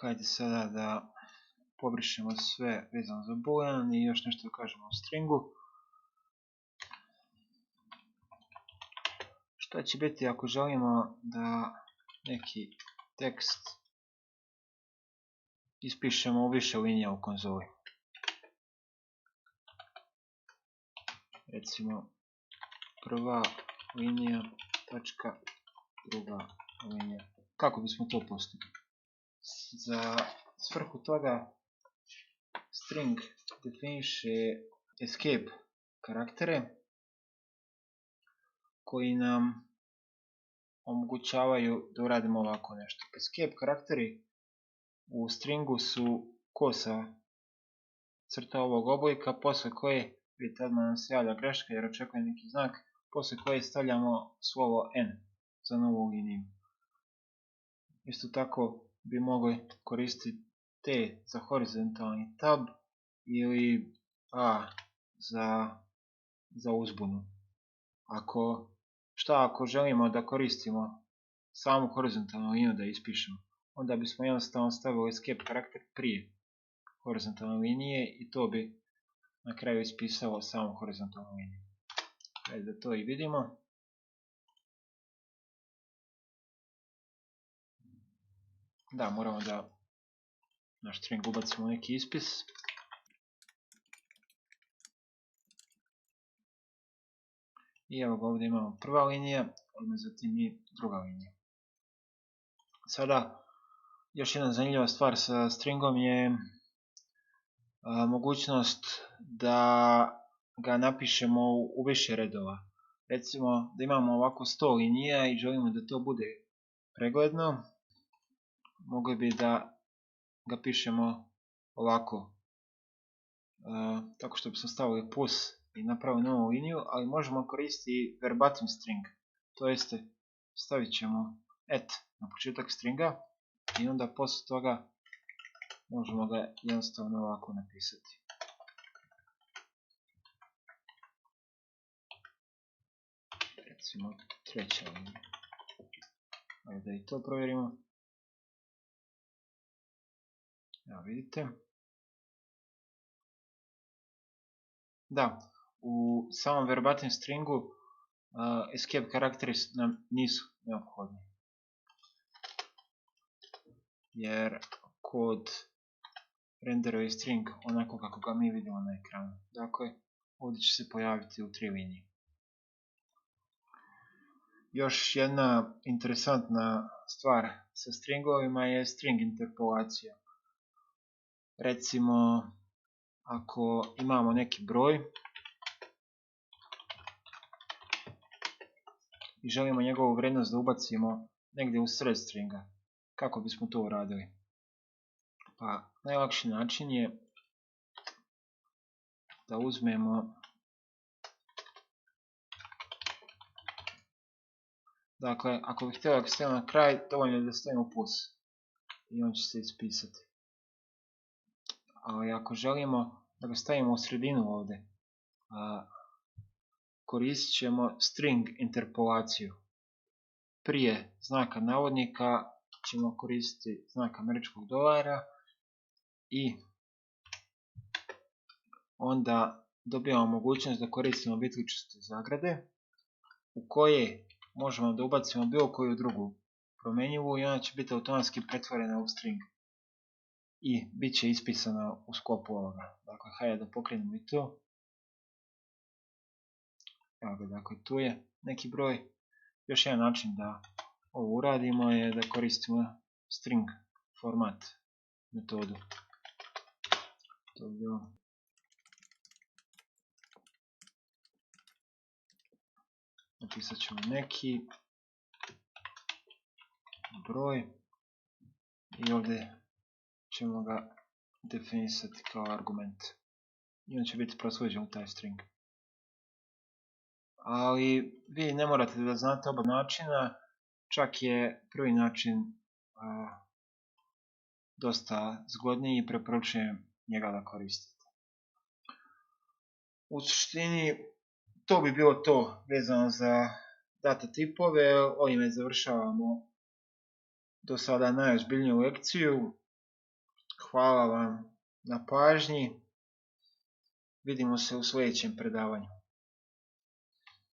Hajde sada da pobrišemo sve vezano za boolean i još nešto da kažemo o stringu. Šta će biti ako želimo da neki tekst ispišemo u više linija u konzoli? Recimo prva linija, tačka, druga linija. Kako bismo to postigli? Za svrhu toga string definiše escape karaktere koji nam omogućavaju da uradimo ovako nešto. Escape karakteri u stringu su kosa crta ovog oblika, posle koje, vidite odmah nam se javlja greška jer očekuje neki znak, posle koje stavljamo slovo n za novu liniju. Isto tako bi mogli koristiti t za horizontalni tab ili a za uzbunu. Ako želimo da koristimo samu horizontalnu liniju da ispišemo, onda bismo jednostavno stavili escape karakter prije horizontalne linije i to bi na kraju ispisalo samu horizontalnu liniju. Hajde da to i vidimo. Da, moramo da naš string ubacimo neki ispis. I evo ga, ovdje imamo prva linija, odmah zatim i druga linija. Sada, još jedna zanimljiva stvar sa stringom je mogućnost da ga napišemo u više redova. Recimo da imamo ovako 100 linija i želimo da to bude pregledno, mogli bi da ga pišemo ovako, tako što bismo stavili plus i napravili novu liniju, ali možemo koristiti verbatim string, to jeste stavit ćemo at na početak stringa i onda posle toga možemo ga jednostavno ovako napisati. Recimo treća linija. Ajde da i to provjerimo. Evo vidite. Da, u samom verbatim stringu escape karakteri nam nisu neophodni. Jer kod renderuje string onako kako ga mi vidimo na ekranu. Dakle, ovdje će se pojaviti u 3 linije. Još jedna interesantna stvar sa stringovima je string interpolacija. Recimo, ako imamo neki broj i želimo njegovu vrijednost da ubacimo negdje u sred stringa, kako bismo to uradili? Pa najlakši način je da uzmemo, dakle, ako bih htjela da stavimo na kraj, dovoljno je da stavimo plus i on će se ispisati. Ali ako želimo da ga stavimo u sredinu ovdje, koristit ćemo string interpolaciju. Prije znaka navodnika ćemo koristiti znak američkog dolara i onda dobijamo mogućnost da koristimo bitličaste zagrade u koje možemo da ubacimo bilo koju drugu promjenjivu i ona će biti automatski pretvorena u string i bit će ispisana u sklopu ovoga. Dakle, hajde da pokrenemo i to. Evo ga, dakle, tu je neki broj. Još jedan način da ovo uradimo je da koristimo string format metodu. To bi bilo. Napisat ćemo neki broj i ovdje ćemo ga definisati kao argument. I on će biti proslijeđen u taj string. Ali vi ne morate da znate oba načina, čak je prvi način dosta zgodniji i preporučujem njega da koristite. U suštini to bi bilo to vezano za data tipove. Ovime završavamo do sada najozbiljniju lekciju. Hvala vam na pažnji. Vidimo se u sljedećem predavanju.